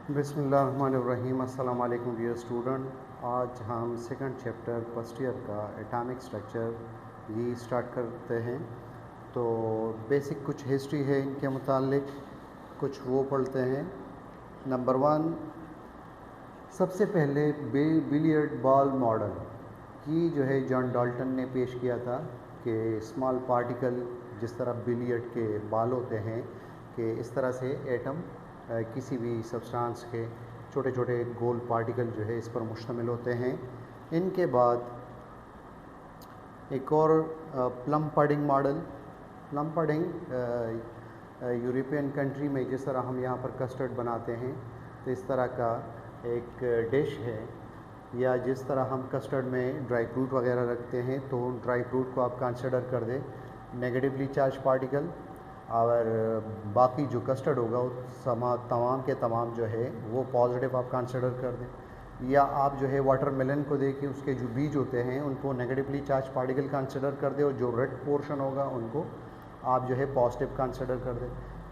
बिस्मिल्लाहिर्रहमानिर्रहीम। अस्सलाम वालेकुम डियर स्टूडेंट। आज हम सेकंड चैप्टर फर्स्ट ईयर का एटॉमिक स्ट्रक्चर ये स्टार्ट करते हैं। तो बेसिक कुछ हिस्ट्री है इनके मुतालिक, कुछ वो पढ़ते हैं। नंबर 1, सबसे पहले बिलियर्ड बॉल मॉडल की जो है जॉन डाल्टन ने पेश किया था कि स्मॉल पार्टिकल जिस तरह बिलियर्ड के बॉल होते हैं कि इस तरह से एटम किसी भी सब्सटेंस के छोटे छोटे गोल पार्टिकल जो है इस पर मुश्तमिल होते हैं। इनके बाद एक और plum pudding model. Plum pudding European country में जिस तरह हम यहाँ पर कस्टर्ड बनाते हैं तो इस तरह का एक डिश है, या जिस तरह हम कस्टर्ड में ड्राई फ्रूट वगैरह रखते हैं तो ड्राई फ्रूट को आप कंसिडर कर दें नेगेटिवली चार्ज पार्टिकल, और बाकी जो कस्टर्ड होगा वो तमाम के तमाम जो है वो पॉजिटिव आप कंसिडर कर दें। या आप जो है वाटरमेलन को देखिए, उसके जो बीज होते हैं उनको नेगेटिवली चार्ज पार्टिकल कंसिडर कर दें और जो रेड पोर्शन होगा उनको आप जो है पॉजिटिव कंसिडर कर दें।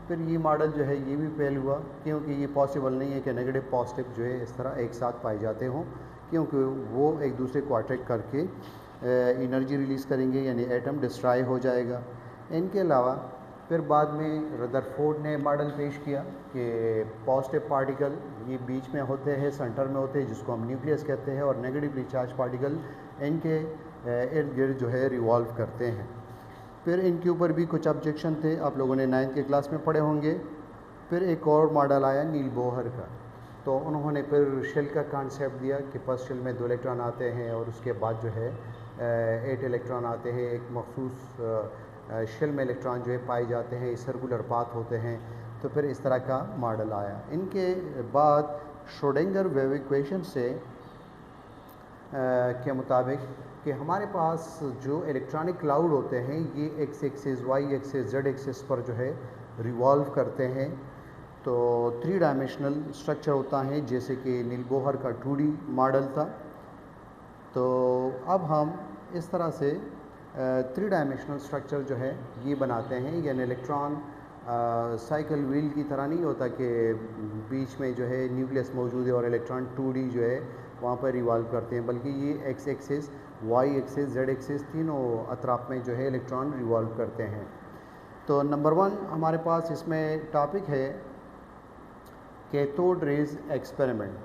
फिर ये मॉडल जो है ये भी फेल हुआ क्योंकि ये पॉसिबल नहीं है कि नेगेटिव पॉजिटिव जो है इस तरह एक साथ पाए जाते हों, क्योंकि वो एक दूसरे को अट्रैक्ट करके एनर्जी रिलीज़ करेंगे, यानी एटम डिस्ट्रॉय हो जाएगा। इनके अलावा फिर बाद में रदरफोर्ड ने मॉडल पेश किया कि पॉजिटिव पार्टिकल ये बीच में होते हैं, सेंटर में होते हैं, जिसको हम न्यूक्लियस कहते हैं, और नेगेटिवली चार्ज पार्टिकल इनके इर्द गिर्द जो है रिवॉल्व करते हैं। फिर इनके ऊपर भी कुछ ऑब्जेक्शन थे, आप लोगों ने 9th के क्लास में पढ़े होंगे। फिर एक और मॉडल आया नील बोहर का, तो उन्होंने फिर शेल का कॉन्सेप्ट दिया कि फर्स्ट शेल में 2 इलेक्ट्रॉन आते हैं और उसके बाद जो है 8 इलेक्ट्रॉन आते हैं। एक मखसूस शेल में इलेक्ट्रॉन जो है पाए जाते हैं, सर्कुलर पाथ होते हैं। तो फिर इस तरह का मॉडल आया। इनके बाद श्रोडिंगर वेव इक्वेशन से के मुताबिक कि हमारे पास जो इलेक्ट्रॉनिक क्लाउड होते हैं ये X axis, Y axis, Z axis पर जो है रिवॉल्व करते हैं। तो 3 डायमेंशनल स्ट्रक्चर होता है, जैसे कि नील बोहर का 2D मॉडल था। तो अब हम इस तरह से 3 डायमेंशनल स्ट्रक्चर जो है ये बनाते हैं। यानी इलेक्ट्रॉन साइकिल व्हील की तरह नहीं होता कि बीच में जो है न्यूक्लियस मौजूद है और इलेक्ट्रॉन 2D जो है वहाँ पर रिवॉल्व करते हैं, बल्कि ये X axis, Y axis, Z axis तीनों अतराफ में जो है इलेक्ट्रॉन रिवॉल्व करते हैं। तो नंबर 1 हमारे पास इसमें टॉपिक है cathode rays experiment.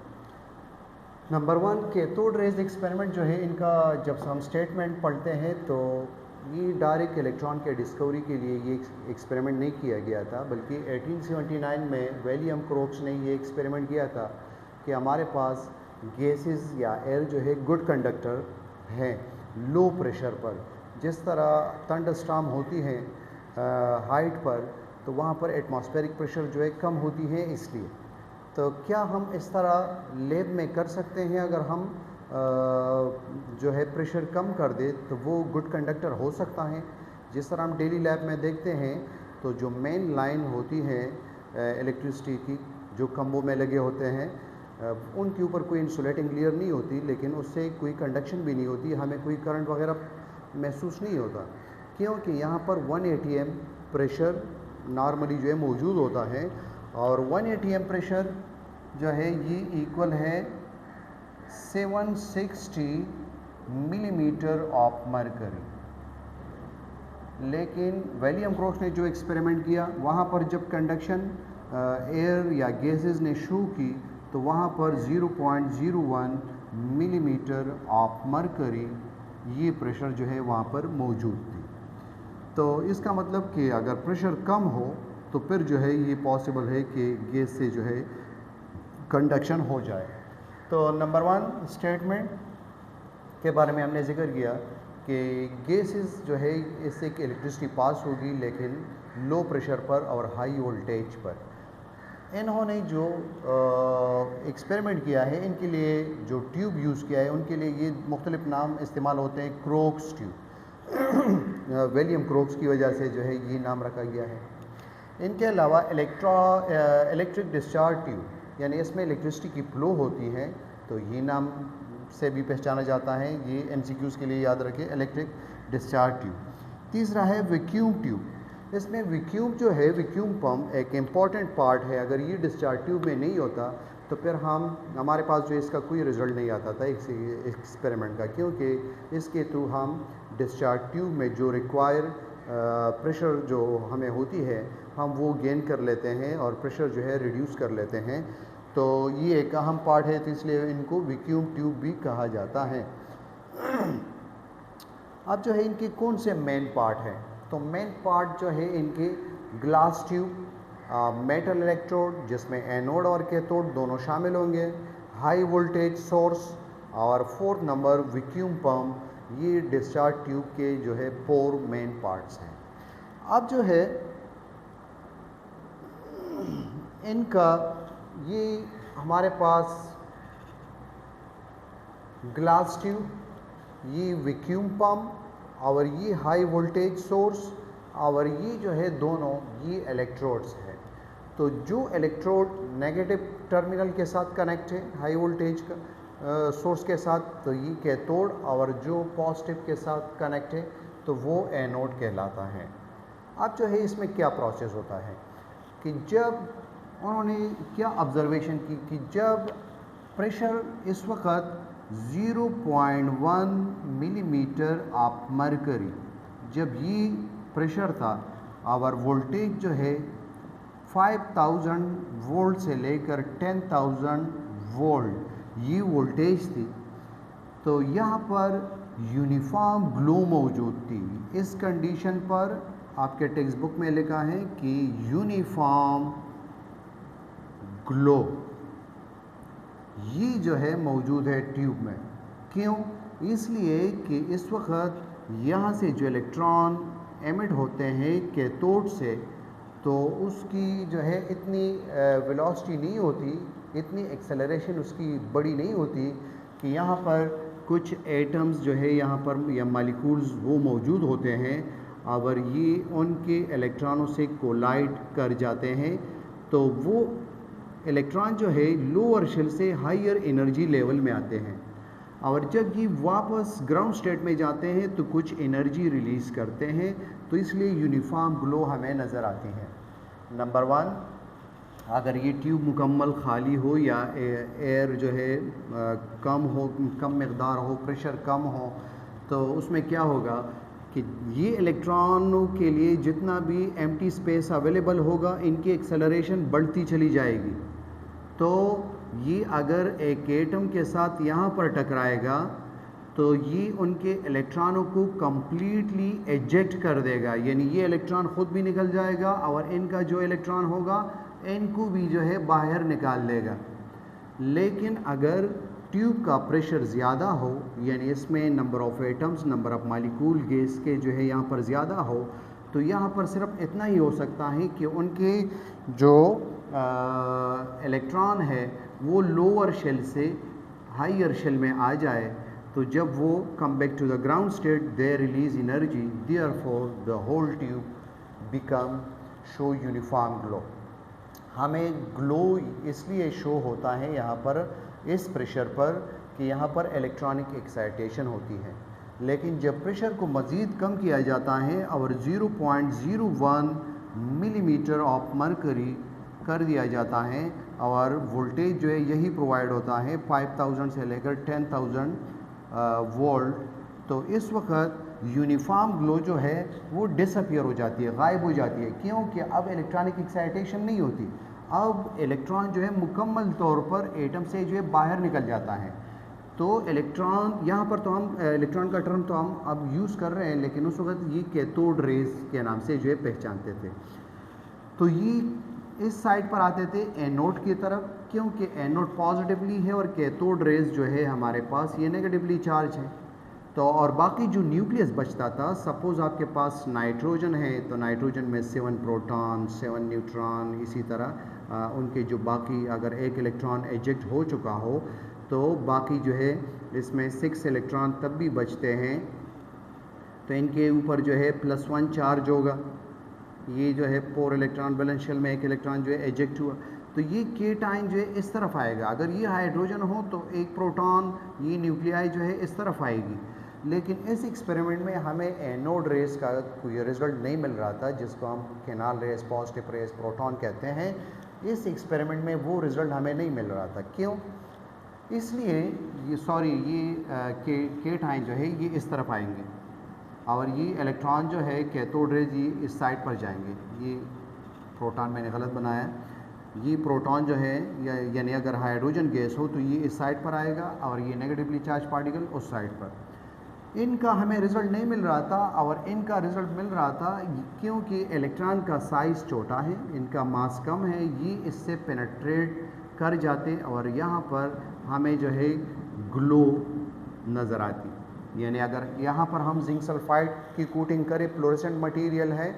Number 1 cathode rays experiment जो है इनका जब हम स्टेटमेंट पढ़ते हैं तो ये डायरेक्ट इलेक्ट्रॉन के डिस्कवरी के लिए ये एक्सपेरिमेंट नहीं किया गया था, बल्कि 1879 में विलियम क्रोक्स ने ये एक्सपेरिमेंट किया था कि हमारे पास गैसेस या एयर जो है गुड कंडक्टर हैं लो प्रेशर पर। जिस तरह थंडरस्टॉर्म होती हैं हाइट पर, तो वहाँ पर एटमॉस्फेरिक प्रेशर जो है कम होती है, इसलिए तो क्या हम इस तरह लैब में कर सकते हैं? अगर हम जो है प्रेशर कम कर दे तो वो गुड कंडक्टर हो सकता है। जिस तरह हम डेली लैब में देखते हैं तो जो मेन लाइन होती है इलेक्ट्रिसिटी की, जो खंभों में लगे होते हैं, उनके ऊपर कोई इंसुलेटिंग लेयर नहीं होती, लेकिन उससे कोई कंडक्शन भी नहीं होती, हमें कोई करंट वगैरह महसूस नहीं होता, क्योंकि यहाँ पर 1 atm प्रेशर नॉर्मली जो है मौजूद होता है। और 1 atm प्रेशर जो है ये इक्वल है 760 मिलीमीटर ऑफ मरकरी। लेकिन विलियम क्रोक्स ने जो एक्सपेरिमेंट किया वहाँ पर जब कंडक्शन एयर या गैसेस ने शो की तो वहाँ पर 0.01 मिलीमीटर ऑफ मरकरी ये प्रेशर जो है वहाँ पर मौजूद थी। तो इसका मतलब कि अगर प्रेशर कम हो तो फिर जो है ये पॉसिबल है कि गैस से जो है कंडक्शन हो जाए। तो नंबर 1 स्टेटमेंट के बारे में हमने जिक्र किया कि गैसेस जो है इससे कि इलेक्ट्रिसिटी पास होगी, लेकिन लो प्रेशर पर और हाई वोल्टेज पर। इन्होंने जो एक्सपेरिमेंट किया है, इनके लिए जो ट्यूब यूज़ किया है उनके लिए ये मुख्तलिफ नाम इस्तेमाल होते हैं। क्रोक्स ट्यूब विलियम क्रोक्स की वजह से जो है ये नाम रखा गया है। इनके अलावा इलेक्ट्रिक डिस्चार्ज ट्यूब, यानी इसमें इलेक्ट्रिसिटी की फ्लो होती है, तो ये नाम से भी पहचाना जाता है। ये MCQs के लिए याद रखें, इलेक्ट्रिक डिस्चार्ज ट्यूब। तीसरा है वैक्यूम ट्यूब। इसमें वैक्यूम जो है, वैक्यूम पम्प एक इम्पॉर्टेंट पार्ट है। अगर ये डिस्चार्ज ट्यूब में नहीं होता तो फिर हमारे पास जो इसका कोई रिज़ल्ट नहीं आता था इस एक्सपेरिमेंट का, क्योंकि इसके थ्रू हम डिस्चार्ज ट्यूब में जो रिक्वायर प्रेशर जो हमें होती है हम वो गेन कर लेते हैं और प्रेशर जो है रिड्यूस कर लेते हैं। तो ये एक अहम पार्ट है, तो इसलिए इनको वैक्यूम ट्यूब भी कहा जाता है। अब जो है इनके कौन से मेन पार्ट हैं, तो मेन पार्ट जो है इनके ग्लास ट्यूब, मेटल इलेक्ट्रोड जिसमें एनोड और कैथोड दोनों शामिल होंगे, हाई वोल्टेज सोर्स और 4th नंबर वैक्यूम पंप। ये डिस्चार्ज ट्यूब के जो है 4 मेन पार्ट्स हैं। अब जो है इनका ये हमारे पास ग्लास ट्यूब, ये वैक्यूम पंप और ये हाई वोल्टेज सोर्स और ये जो है दोनों ये इलेक्ट्रोड्स हैं। तो जो इलेक्ट्रोड नेगेटिव टर्मिनल के साथ कनेक्ट है हाई वोल्टेज का सोर्स के साथ, तो ये कैथोड, और जो पॉजिटिव के साथ कनेक्ट है तो वो एनोड कहलाता है। अब जो है इसमें क्या प्रोसेस होता है कि जब उन्होंने क्या ऑब्जर्वेशन की कि जब प्रेशर इस वक्त 0.1 मिलीमीटर ऑफ मरकरी, जब ये प्रेशर था और वोल्टेज जो है 5000 वोल्ट से लेकर 10,000 वोल्ट ये वोल्टेज थी, तो यहाँ पर यूनिफॉर्म ग्लो मौजूद थी। इस कंडीशन पर आपके टेक्स्ट बुक में लिखा है कि यूनिफॉर्म ग्लो ये जो है मौजूद है ट्यूब में। क्यों? इसलिए कि इस वक्त यहाँ से जो इलेक्ट्रॉन एमिट होते हैं कैथोड से, तो उसकी जो है इतनी वेलोसिटी नहीं होती, इतनी एक्सेलरेशन उसकी बड़ी नहीं होती कि यहाँ पर कुछ एटम्स जो है यहाँ पर या मॉलिक्यूल्स वो मौजूद होते हैं और ये उनके इलेक्ट्रॉनों से कोलाइड कर जाते हैं, तो वो इलेक्ट्रॉन जो है लोअर शेल से हायर एनर्जी लेवल में आते हैं और जब ये वापस ग्राउंड स्टेट में जाते हैं तो कुछ एनर्जी रिलीज़ करते हैं। तो इसलिए यूनिफॉर्म ग्लो हमें नज़र आती है। नंबर 1, अगर ये ट्यूब मुकम्मल खाली हो या एयर जो है कम हो, कम मकदार हो, प्रेशर कम हो, तो उसमें क्या होगा कि ये इलेक्ट्रॉनों के लिए जितना भी एम्प्टी स्पेस अवेलेबल होगा इनकी एक्सेलरेशन बढ़ती चली जाएगी। तो ये अगर एक एटम के साथ यहाँ पर टकराएगा तो ये उनके इलेक्ट्रॉनों को कम्प्लीटली एजेक्ट कर देगा, यानी ये इलेक्ट्रॉन ख़ुद भी निकल जाएगा और इनका जो इलेक्ट्रॉन होगा इनको भी जो है बाहर निकाल देगा। लेकिन अगर ट्यूब का प्रेशर ज़्यादा हो, यानी इसमें number of atoms, number of molecule gas के जो है यहाँ पर ज़्यादा हो, तो यहाँ पर सिर्फ इतना ही हो सकता है कि उनके जो इलेक्ट्रॉन है वो लोअर शेल से हायर शेल में आ जाए। तो जब वो come back to the ground state they release energy, therefore the whole tube become show uniform glow. हमें ग्लो इसलिए शो होता है यहाँ पर इस प्रेशर पर कि यहाँ पर इलेक्ट्रॉनिक एक्साइटेशन होती है। लेकिन जब प्रेशर को मज़ीद कम किया जाता है और 0.01 मिलीमीटर ऑफ मरकरी कर दिया जाता है और वोल्टेज जो है यही प्रोवाइड होता है 5000 से लेकर 10,000 वोल्ट, तो इस वक्त यूनिफॉर्म ग्लो जो है वो डिसअपियर हो जाती है, गायब हो जाती है। क्योंकि अब इलेक्ट्रॉनिक एक्साइटेशन नहीं होती, अब इलेक्ट्रॉन जो है मुकम्मल तौर पर एटम से जो है बाहर निकल जाता है। तो इलेक्ट्रॉन यहाँ पर तो हम इलेक्ट्रॉन का टर्म तो हम अब यूज़ कर रहे हैं, लेकिन उस वक्त ये कैथोड रेज के नाम से जो है पहचानते थे। तो ये इस साइड पर आते थे एनोड की तरफ, क्योंकि एनोड पॉजिटिवली है और कैथोड रेज जो है हमारे पास ये नेगेटिवली चार्ज है। तो और बाकी जो न्यूक्लियस बचता था, सपोज़ आपके पास नाइट्रोजन है तो नाइट्रोजन में 7 प्रोटॉन 7 न्यूट्रॉन, इसी तरह उनके जो बाकी अगर एक इलेक्ट्रॉन एजेक्ट हो चुका हो तो बाकी जो है इसमें 6 इलेक्ट्रॉन तब भी बचते हैं। तो इनके ऊपर जो है +1 चार्ज होगा, ये जो है 4 इलेक्ट्रॉन बैलेंस शेल में 1 इलेक्ट्रॉन जो है एजेक्ट हुआ, तो ये केटाइन जो है इस तरफ आएगा। अगर ये हाइड्रोजन हो तो एक प्रोटॉन ये न्यूक्लियाई जो है इस तरफ आएगी। लेकिन इस एक्सपेरिमेंट में हमें एनोड रेस का कोई रिज़ल्ट नहीं मिल रहा था, जिसको हम canal rays, positive rays, proton कहते हैं। इस एक्सपेरिमेंट में वो रिज़ल्ट हमें नहीं मिल रहा था। क्यों? इसलिए ये केटाइन जो है ये इस तरफ आएंगे और ये इलेक्ट्रॉन जो है कैथोड रेज ये इस साइड पर जाएंगे। ये प्रोटॉन मैंने गलत बनाया, ये प्रोटॉन जो है यानी अगर हाइड्रोजन गैस हो तो ये इस साइड पर आएगा और ये नेगेटिवली चार्ज पार्टिकल उस साइड पर। इनका हमें रिज़ल्ट नहीं मिल रहा था और इनका रिज़ल्ट मिल रहा था क्योंकि इलेक्ट्रॉन का साइज़ छोटा है, इनका मास कम है, ये इससे पेनिट्रेट कर जाते और यहाँ पर हमें जो है ग्लो नज़र आती। यानी अगर यहाँ पर हम जिंक सल्फाइड की कोटिंग करें, फ्लोरेसेंट मटेरियल है,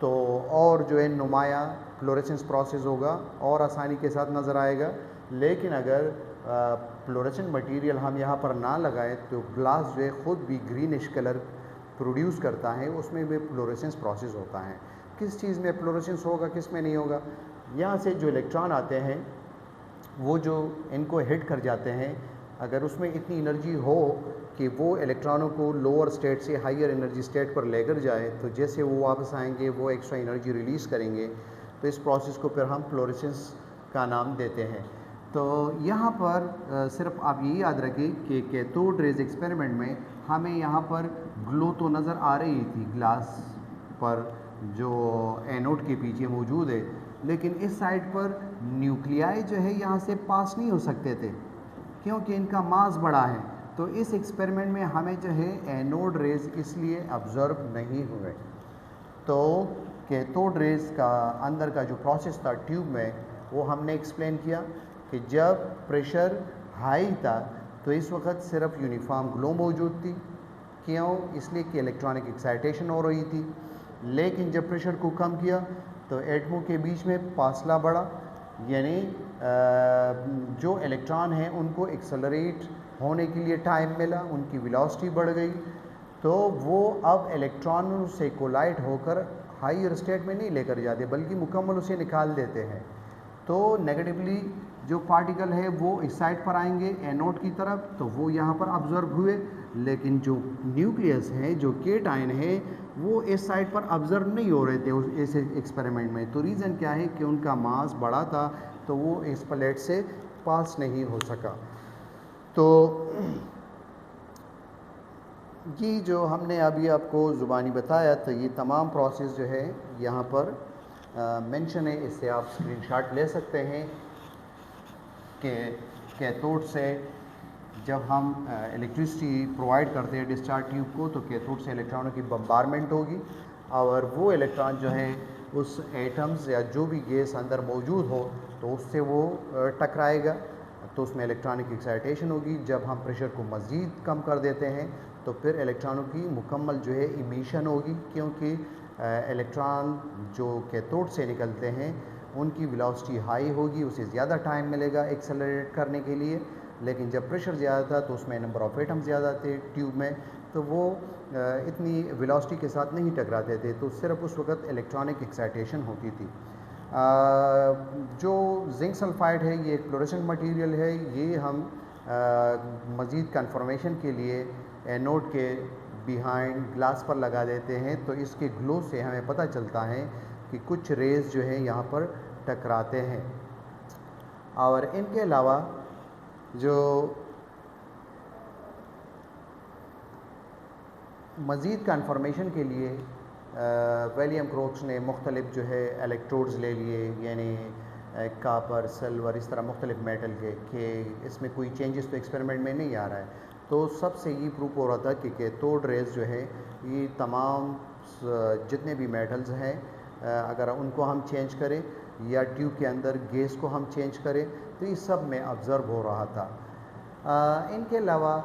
तो और जो है नुमाया फ्लोरेसेंस प्रोसेस होगा और आसानी के साथ नज़र आएगा। लेकिन अगर फ्लोरेसेंट मटेरियल हम यहाँ पर ना लगाएं तो ग्लास जो है ख़ुद भी ग्रीनिश कलर प्रोड्यूस करता है, उसमें भी फ्लोरेसेंस प्रोसेस होता है। किस चीज़ में फ्लोरेसेंस होगा, किस में नहीं होगा? यहाँ से जो इलेक्ट्रॉन आते हैं वो जो इनको हिट कर जाते हैं, अगर उसमें इतनी एनर्जी हो कि वो इलेक्ट्रॉनों को लोअर स्टेट से हायर एनर्जी स्टेट पर लेकर जाए, तो जैसे वो वापस आएंगे वो एक्स्ट्रा एनर्जी रिलीज़ करेंगे, तो इस प्रोसेस को फिर हम फ्लोरेसेंस का नाम देते हैं। तो यहाँ पर सिर्फ आप यही याद रखें कि कैथोड रेज एक्सपेरिमेंट में हमें यहाँ पर ग्लो तो नज़र आ रही थी ग्लास पर जो एनोड के पीछे मौजूद है, लेकिन इस साइड पर न्यूक्लियाई जो है यहाँ से पास नहीं हो सकते थे क्योंकि इनका मास बड़ा है। तो इस एक्सपेरिमेंट में हमें जो है एनोड रेज इसलिए ऑब्ज़र्व नहीं हुए। तो कैथोड रेज का अंदर का जो प्रोसेस था ट्यूब में, वो हमने एक्सप्लेन किया कि जब प्रेशर हाई था तो इस वक्त सिर्फ यूनिफॉर्म ग्लो मौजूद थी। क्यों? इसलिए कि इलेक्ट्रॉनिक एक्साइटेशन हो रही थी। लेकिन जब प्रेशर को कम किया तो एटमों के बीच में फासला बढ़ा, यानी जो इलेक्ट्रॉन हैं उनको एक्सेलरेट होने के लिए टाइम मिला, उनकी वेलोसिटी बढ़ गई, तो वो अब इलेक्ट्रॉनों से कोलाइड होकर हायर स्टेट में नहीं लेकर जाते बल्कि मुकम्मल उसे निकाल देते हैं। तो नेगेटिवली जो पार्टिकल है वो इस साइड पर आएंगे एनोड की तरफ, तो वो यहाँ पर ऑब्ज़र्व हुए, लेकिन जो न्यूक्लियस है, जो केटाइन है, वो इस साइड पर ऑब्ज़र्व नहीं हो रहे थे इस एक्सपेरिमेंट में। तो रीज़न क्या है कि उनका मास बड़ा था, तो वो इस प्लेट से पास नहीं हो सका। तो ये जो हमने अभी आपको ज़ुबानी बताया, तो ये तमाम प्रोसेस जो है यहाँ पर मेंशन है, इससे आप स्क्रीनशॉट ले सकते हैं कि कैथोड से जब हम इलेक्ट्रिसिटी प्रोवाइड करते हैं डिस्चार्ज ट्यूब को, तो कैथोड से इलेक्ट्रॉनों की बम्बारमेंट होगी और वो इलेक्ट्रॉन जो है उस एटम्स या जो भी गैस अंदर मौजूद हो तो उससे वो टकराएगा, तो उसमें इलेक्ट्रॉनिक एक्साइटेशन होगी। जब हम प्रेशर को मज़ीद कम कर देते हैं तो फिर इलेक्ट्रॉनों की मुकम्मल जो है इमिशन होगी, क्योंकि इलेक्ट्रॉन जो कैथोड से निकलते हैं उनकी वेलोसिटी हाई होगी, उसे ज़्यादा टाइम मिलेगा एक्सेलरेट करने के लिए। लेकिन जब प्रेशर ज़्यादा था तो उसमें नंबर ऑफ एटम ज़्यादा थे ट्यूब में, तो वो इतनी वेलोसिटी के साथ नहीं टकराते थे, तो सिर्फ उस वक्त इलेक्ट्रॉनिक एक्साइटेशन होती थी। जो जिंक सल्फाइड है ये एक फ्लोरेसेंट मटेरियल है, ये हम मज़ीद कन्फर्मेशन के लिए एनोड के बिहाइंड ग्लास पर लगा देते हैं, तो इसके ग्लो से हमें पता चलता है कि कुछ रेज़ जो है यहाँ पर टकराते हैं। और इनके अलावा जो मज़ीद कन्फर्मेशन के लिए विलियम क्रोक्स ने मुख्तलिफ जो है इलेक्ट्रोड्स ले लिए, यानी कापर, सिल्वर, इस तरह मुख्तलिफ मेटल के, कि इसमें कोई चेंजेस तो एक्सपेरिमेंट में नहीं आ रहा है। तो सबसे ये प्रूफ हो रहा था कि कैथोड रेज जो है ये तमाम जितने भी मेटल्स हैं अगर उनको हम चेंज करें या ट्यूब के अंदर गैस को हम चेंज करें तो इस सब में ऑब्ज़र्व हो रहा था। इनके अलावा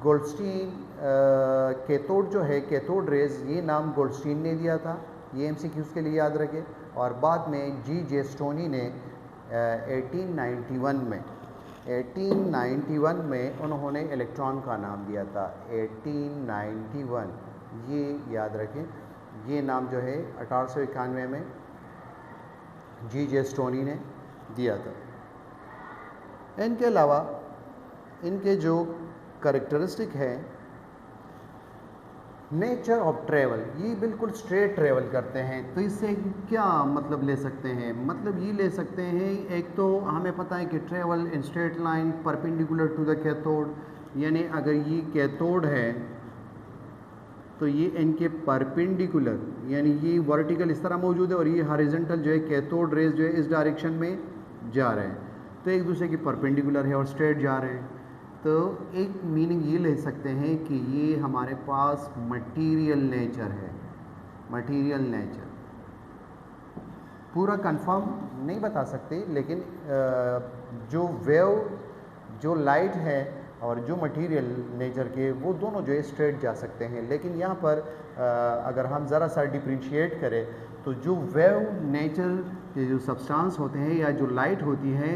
गोल्डस्टीन कैथोड जो है, कैथोड रेज, ये नाम गोल्डस्टीन ने दिया था, ये एमसीक्यूज़ के लिए याद रखें। और बाद में जी.जे. स्टोनी ने 1891 में उन्होंने इलेक्ट्रॉन का नाम दिया था। 1891 ये याद रखें, ये नाम जो है 1891 में जी.जे. स्टोनी ने दिया था। इनके अलावा इनके जो करैक्टरिस्टिक है नेचर ऑफ ट्रेवल, ये बिल्कुल स्ट्रेट ट्रेवल करते हैं। तो इससे क्या मतलब ले सकते हैं? मतलब ये ले सकते हैं, एक तो हमें पता है कि travel in straight line perpendicular to the cathode, यानी अगर ये कैथोड है तो ये इनके परपेंडिकुलर, यानी ये वर्टिकल इस तरह मौजूद है और ये हॉरिजॉन्टल जो है कैथोड रेज जो है इस डायरेक्शन में जा रहे हैं, तो एक दूसरे के परपेंडिकुलर है और स्ट्रेट जा रहे हैं। तो एक मीनिंग ये ले सकते हैं कि ये हमारे पास मटेरियल नेचर है, मटेरियल नेचर। पूरा कंफर्म नहीं बता सकते, लेकिन जो वेव, जो लाइट है और जो मटेरियल नेचर के, वो दोनों जो है स्ट्रेट जा सकते हैं। लेकिन यहाँ पर अगर हम ज़रा सा डिफ्रेंशिएट करें तो जो वेव नेचर के जो सब्सटेंस होते हैं या जो लाइट होती है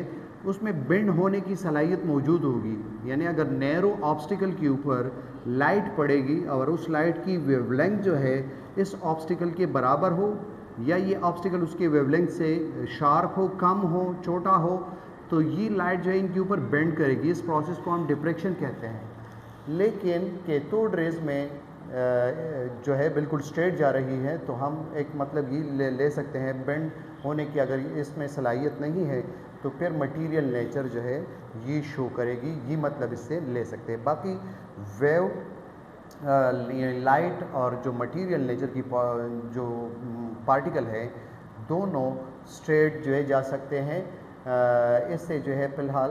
उसमें बेंड होने की सलाहियत मौजूद होगी। यानी अगर नैरो ऑब्स्टिकल के ऊपर लाइट पड़ेगी और उस लाइट की वेवलेंथ जो है इस ऑब्स्टिकल के बराबर हो, या ये ऑब्स्टिकल उसके वेवलेंथ से शार्प हो, कम हो, छोटा हो, तो ये लाइट जो है इनके ऊपर बेंड करेगी। इस प्रोसेस को हम डिफ्रैक्शन कहते हैं। लेकिन कैथोड रेज में जो है बिल्कुल स्ट्रेट जा रही है, तो हम एक मतलब ये ले सकते हैं बेंड होने की अगर इसमें सलाहियत नहीं है तो फिर मटेरियल नेचर जो है ये शो करेगी, ये मतलब इससे ले सकते हैं। बाकी वेव, लाइट और जो मटेरियल नेचर की जो पार्टिकल है दोनों स्ट्रेट जो है जा सकते हैं। इससे जो है फ़िलहाल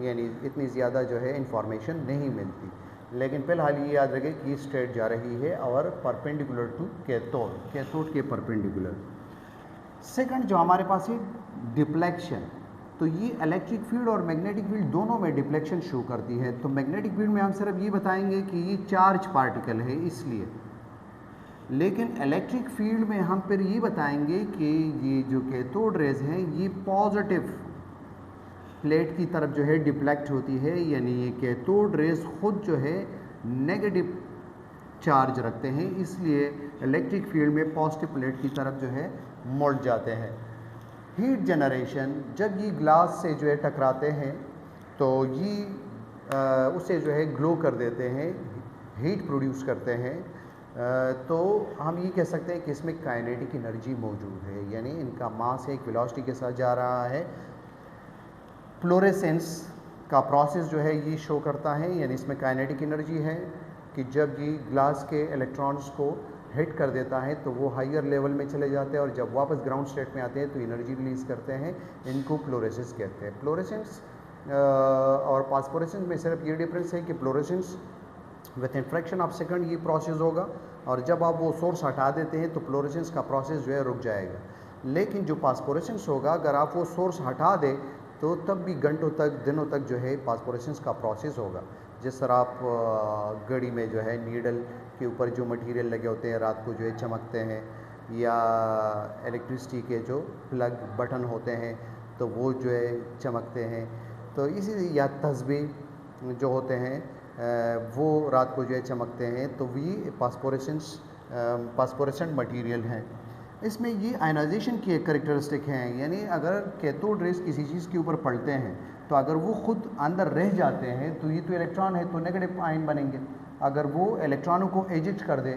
यानी इतनी ज़्यादा जो है इंफॉर्मेशन नहीं मिलती, लेकिन फ़िलहाल ये याद रखें कि स्ट्रेट जा रही है और परपेंडिकुलर टू कैथोड, कैथोड के परपेंडिकुलर। सेकंड जो हमारे पास है डिफ्लेक्शन, तो ये इलेक्ट्रिक फील्ड और मैग्नेटिक फील्ड दोनों में डिफ्लेक्शन शो करती है। तो मैग्नेटिक फील्ड में हम सिर्फ ये बताएंगे कि ये चार्ज पार्टिकल है इसलिए, लेकिन इलेक्ट्रिक फील्ड में हम फिर ये बताएंगे कि ये जो कैथोड रेज हैं ये पॉजिटिव प्लेट की तरफ जो है डिफ्लेक्ट होती है, यानी ये कैथोड रेज खुद जो है नेगेटिव चार्ज रखते हैं, इसलिए इलेक्ट्रिक फील्ड में पॉजिटिव प्लेट की तरफ जो है मुड़ जाते हैं। हीट जनरेशन, जब ये ग्लास से जो है टकराते हैं तो ये उसे जो है ग्लो कर देते हैं, हीट प्रोड्यूस करते हैं। तो हम ये कह सकते हैं कि इसमें काइनेटिक एनर्जी मौजूद है, यानी इनका मास एक वेलोसिटी के साथ जा रहा है। फ्लोरेसेंस का प्रोसेस जो है ये शो करता है, यानी इसमें काइनेटिक एनर्जी है कि जब ये ग्लास के इलेक्ट्रॉन्स को हिट कर देता है तो वो हायर लेवल में चले जाते हैं और जब वापस ग्राउंड स्टेट में आते हैं तो एनर्जी रिलीज़ करते हैं। इनको फ्लोरेसेंस कहते हैं। फ्लोरेसेंस और फास्फोरेसेंस में सिर्फ ये डिफरेंस है कि fluorescence with in fraction of second ये प्रोसेस होगा और जब आप वो सोर्स हटा देते हैं तो फ्लोरेसेंस का प्रोसेस जो है रुक जाएगा। लेकिन जो फास्फोरेसेंस होगा, अगर आप वो सोर्स हटा दें तो तब भी घंटों तक, दिनों तक जो है फास्फोरेसेंस का प्रोसेस होगा। जिस तरह आप घड़ी में जो है नीडल के ऊपर जो मटेरियल लगे होते हैं रात को जो है चमकते हैं, या इलेक्ट्रिसिटी के जो प्लग बटन होते हैं तो वो जो है चमकते हैं, तो इसी या तस्बीह जो होते हैं वो रात को जो है चमकते हैं, तो ये फास्फोरेसेंट मटेरियल हैं। इसमें ये आयनाइजेशन की एक करेक्टरिस्टिक हैं, यानी अगर कैथोड रेज किसी चीज़ के ऊपर पड़ते हैं तो अगर वो खुद अंदर रह जाते हैं तो ये तो इलेक्ट्रॉन है तो नेगेटिव आयन बनेंगे, अगर वो इलेक्ट्रॉनों को एजिट कर दे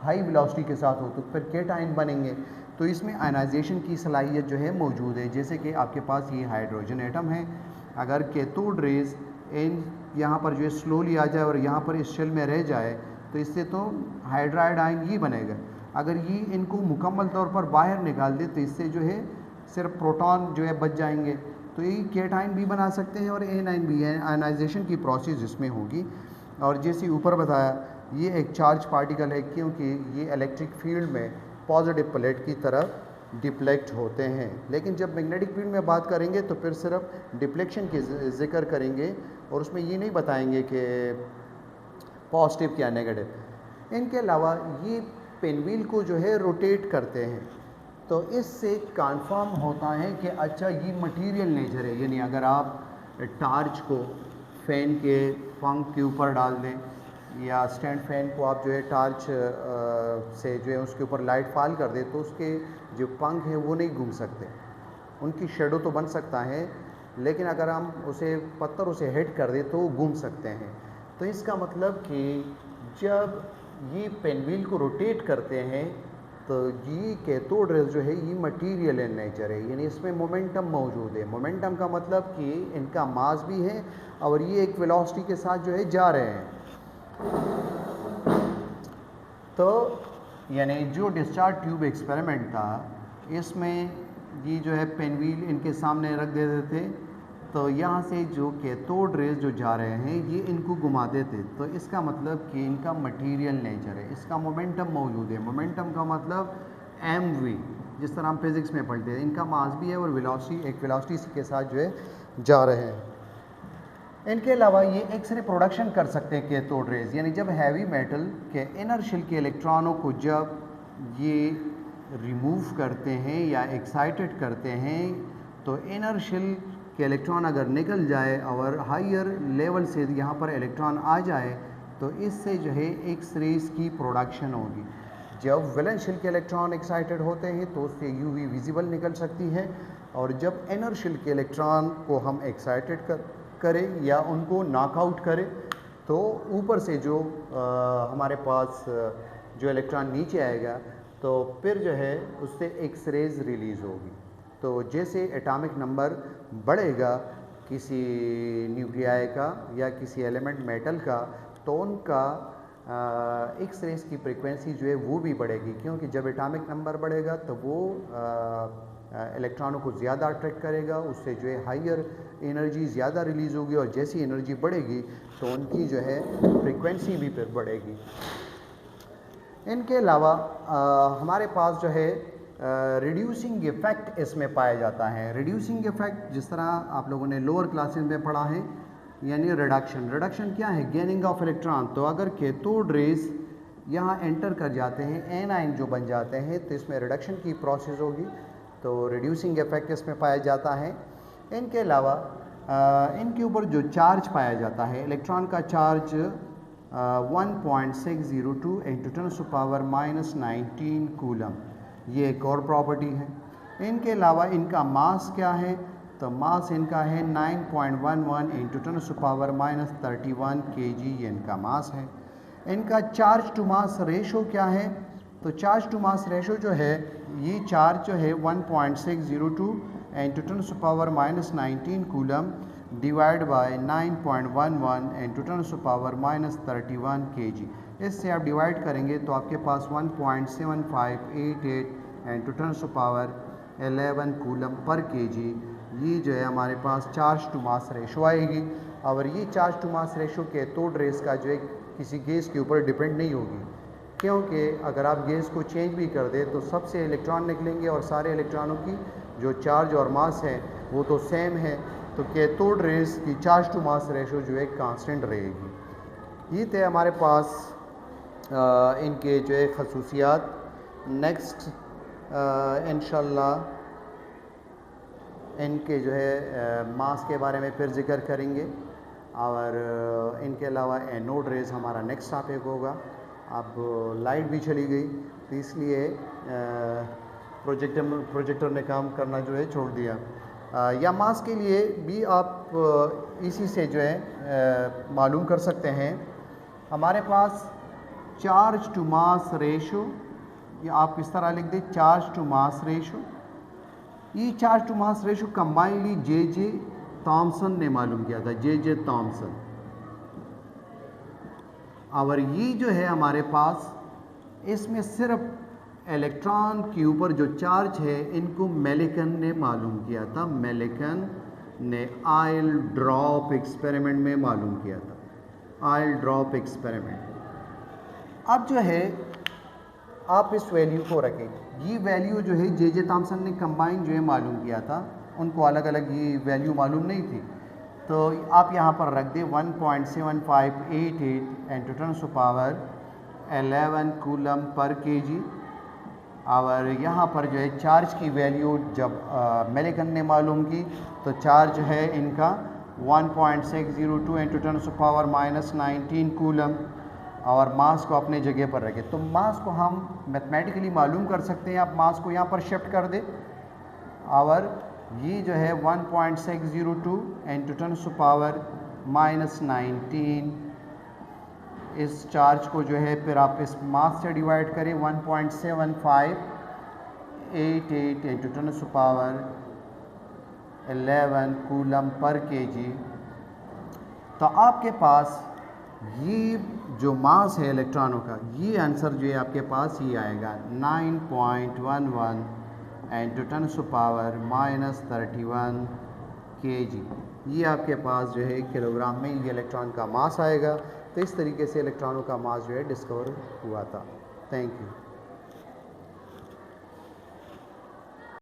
हाई वेलोसिटी के साथ हो तो फिर केटाइन बनेंगे। तो इसमें आयनाइजेशन की सलाहियत जो है मौजूद है। जैसे कि आपके पास ये हाइड्रोजन एटम है, अगर कैथोड रेज इन यहाँ पर जो है स्लोली आ जाए और यहाँ पर इस शेल में रह जाए तो इससे तो हाइड्राइड आयन ही बनेगा। अगर ये इनको मुकम्मल तौर पर बाहर निकाल दे तो इससे जो है सिर्फ प्रोटॉन जो है बच जाएंगे, तो ये केटाइन भी बना सकते हैं और एनाइन भी है। आयनाइजेशन की प्रोसेस इसमें होगी। और जैसे ऊपर बताया ये एक चार्ज पार्टिकल है क्योंकि ये इलेक्ट्रिक फील्ड में पॉजिटिव प्लेट की तरफ डिफ्लेक्ट होते हैं। लेकिन जब मैग्नेटिक फील्ड में बात करेंगे तो फिर सिर्फ डिफ्लेक्शन के जिक्र करेंगे और उसमें ये नहीं बताएंगे कि पॉजिटिव क्या नेगेटिव। इनके अलावा ये पेनव्हील को जो है रोटेट करते हैं, तो इससे कन्फर्म होता है कि अच्छा ये मटेरियल नेचर है। यानी अगर आप टार्च को फ़ैन के पंख के ऊपर डाल दें या स्टैंड फ़ैन को आप जो है टार्च से जो है उसके ऊपर लाइट फॉल कर दें तो उसके जो पंख हैं वो नहीं घूम सकते, उनकी शेडो तो बन सकता है, लेकिन अगर हम उसे पत्थर उसे हिट कर दें तो वो घूम सकते हैं। तो इसका मतलब कि जब ये पेन व्हील को रोटेट करते हैं, तो ये कैथोड रेज जो है ये मटेरियल इन नेचर है, यानी इसमें मोमेंटम मौजूद है। मोमेंटम का मतलब कि इनका मास भी है और ये एक वेलोसिटी के साथ जो है जा रहे हैं। तो यानी जो डिस्चार्ज ट्यूब एक्सपेरिमेंट था, इसमें ये जो है पेन व्हील इनके सामने रख देते थे, तो यहाँ से जो कैथोड रेज जो जा रहे हैं ये इनको घुमाते थे। तो इसका मतलब कि इनका मटेरियल नेचर है, इसका मोमेंटम मौजूद है। मोमेंटम का मतलब mv, जिस तरह हम फिज़िक्स में पढ़ते हैं, इनका मास भी है और वेलोसिटी, एक वेलोसिटी के साथ जो है जा रहे हैं। इनके अलावा ये एक्सरे प्रोडक्शन कर सकते हैं कैथोड रेज, यानी जब हैवी मेटल के इनर शेल के इलेक्ट्रॉनों को जब ये रिमूव करते हैं या एक्साइटेड करते हैं, तो इनर शेल के इलेक्ट्रॉन अगर निकल जाए और हायर लेवल से यहाँ पर इलेक्ट्रॉन आ जाए, तो इससे जो है एक्स रेज की प्रोडक्शन होगी। जब वैलेंस शेल के इलेक्ट्रॉन एक्साइटेड होते हैं तो उससे यूवी विजिबल निकल सकती है, और जब इनर शेल के इलेक्ट्रॉन को हम एक्साइटेड करें या उनको नॉकआउट करें, तो ऊपर से जो हमारे पास जो इलेक्ट्रॉन नीचे आएगा, तो फिर जो है उससे एक्स रेज रिलीज़ होगी। तो जैसे एटॉमिक नंबर बढ़ेगा किसी न्यूक्लियाई का या किसी एलिमेंट मेटल का, तो उनका एक्स रेज की फ्रीक्वेंसी जो है वो भी बढ़ेगी, क्योंकि जब एटॉमिक नंबर बढ़ेगा तो वो इलेक्ट्रॉनों को ज़्यादा अट्रैक्ट करेगा, उससे जो है हायर एनर्जी ज़्यादा रिलीज़ होगी, और जैसी एनर्जी बढ़ेगी तो उनकी जो है फ्रीक्वेंसी भी फिर बढ़ेगी। इनके अलावा हमारे पास जो है रिड्यूसिंग इफ़ेक्ट इसमें पाया जाता है। रिड्यूसिंग इफ़ेक्ट जिस तरह आप लोगों ने लोअर क्लासेस में पढ़ा है, यानी रिडक्शन। रिडक्शन क्या है? Gaining of electron. तो अगर कैथोड रेज यहाँ एंटर कर जाते हैं, एनायन जो बन जाते हैं, तो इसमें रिडक्शन की प्रोसेस होगी, तो रिड्यूसिंग इफ़ेक्ट इसमें पाया जाता है। इनके अलावा इनके ऊपर जो चार्ज पाया जाता है, इलेक्ट्रॉन का चार्ज 1.602 × 10⁻⁻19 कूलम, ये एक और प्रॉपर्टी है। इनके अलावा इनका मास क्या है? तो मास इनका है 9.11 × 10⁻31 kg, ये इनका मास है। इनका चार्ज टू मास रेशो क्या है? तो चार्ज टू मास रेशो जो है, ये चार्ज जो है 1.602 × 10⁻⁻19 कूलम डिवाइड बाय 9.11 × 10⁻31 kg। इससे आप डिवाइड करेंगे तो आपके पास 1.7588 × 10⁻11 कूलम पर kg, ये जो है हमारे पास चार्ज टू मास रेशो आएगी। और ये charge to mass ratio cathode rays का जो है किसी गैस के ऊपर डिपेंड नहीं होगी, क्योंकि अगर आप गैस को चेंज भी कर दें तो सबसे इलेक्ट्रॉन निकलेंगे और सारे इलेक्ट्रॉनों की जो चार्ज और मास है वो तो सेम है, तो कैथोड रेज की चार्ज टू मास रेशो जो है कांस्टेंट रहेगी। ये थे हमारे पास इनके जो है खसूसियात। नेक्स्ट इंशाल्लाह इनके जो है मास के बारे में फिर ज़िक्र करेंगे, और इनके अलावा एनोड रेज हमारा नेक्स्ट टॉपिक होगा। अब लाइट भी चली गई, तो इसलिए प्रोजेक्टर ने काम करना जो है छोड़ दिया। या मास के लिए भी आप इसी से जो है मालूम कर सकते हैं। हमारे पास चार्ज टू मास रेशो, या आप इस तरह लिख दें चार्ज टू मास रेशो। ये charge to mass ratio combinedly J Thomson ने मालूम किया था, जे थॉमसन। और ये जो है हमारे पास, इसमें सिर्फ इलेक्ट्रॉन के ऊपर जो चार्ज है इनको मेलिकन ने मालूम किया था। मेलिकन ने ऑयल ड्रॉप एक्सपेरिमेंट में मालूम किया था, ऑयल ड्रॉप एक्सपेरिमेंट। अब जो है आप इस वैल्यू को रखें, ये वैल्यू जो है जे थॉमसन ने कंबाइन जो है मालूम किया था, उनको अलग अलग ये वैल्यू मालूम नहीं थी, तो आप यहाँ पर रख दें 1.7588 × 10⁻11 कूलम पर kg। और यहाँ पर जो है चार्ज की वैल्यू जब मेलिकन ने मालूम की, तो चार्ज है इनका 1.602 × 10⁻⁻19 कूलम, और मास को अपने जगह पर रखें। तो मास को हम मैथमेटिकली मालूम कर सकते हैं। आप मास को यहाँ पर शिफ्ट कर दें, और ये जो है 1.602 × 10⁻⁻19 इस चार्ज को जो है फिर आप इस मास से डिवाइड करें 1.7588 इंटू 10⁻11 कूलम पर केजी। तो आपके पास ये जो मास है इलेक्ट्रॉनों का, ये आंसर जो है आपके पास ये आएगा 9.11 इंटू 10⁻31 केजी। ये आपके पास जो है किलोग्राम में ये इलेक्ट्रॉन का मास आएगा। तो इस तरीके से इलेक्ट्रॉनों का मास जो है डिस्कवर हुआ था। Thank you.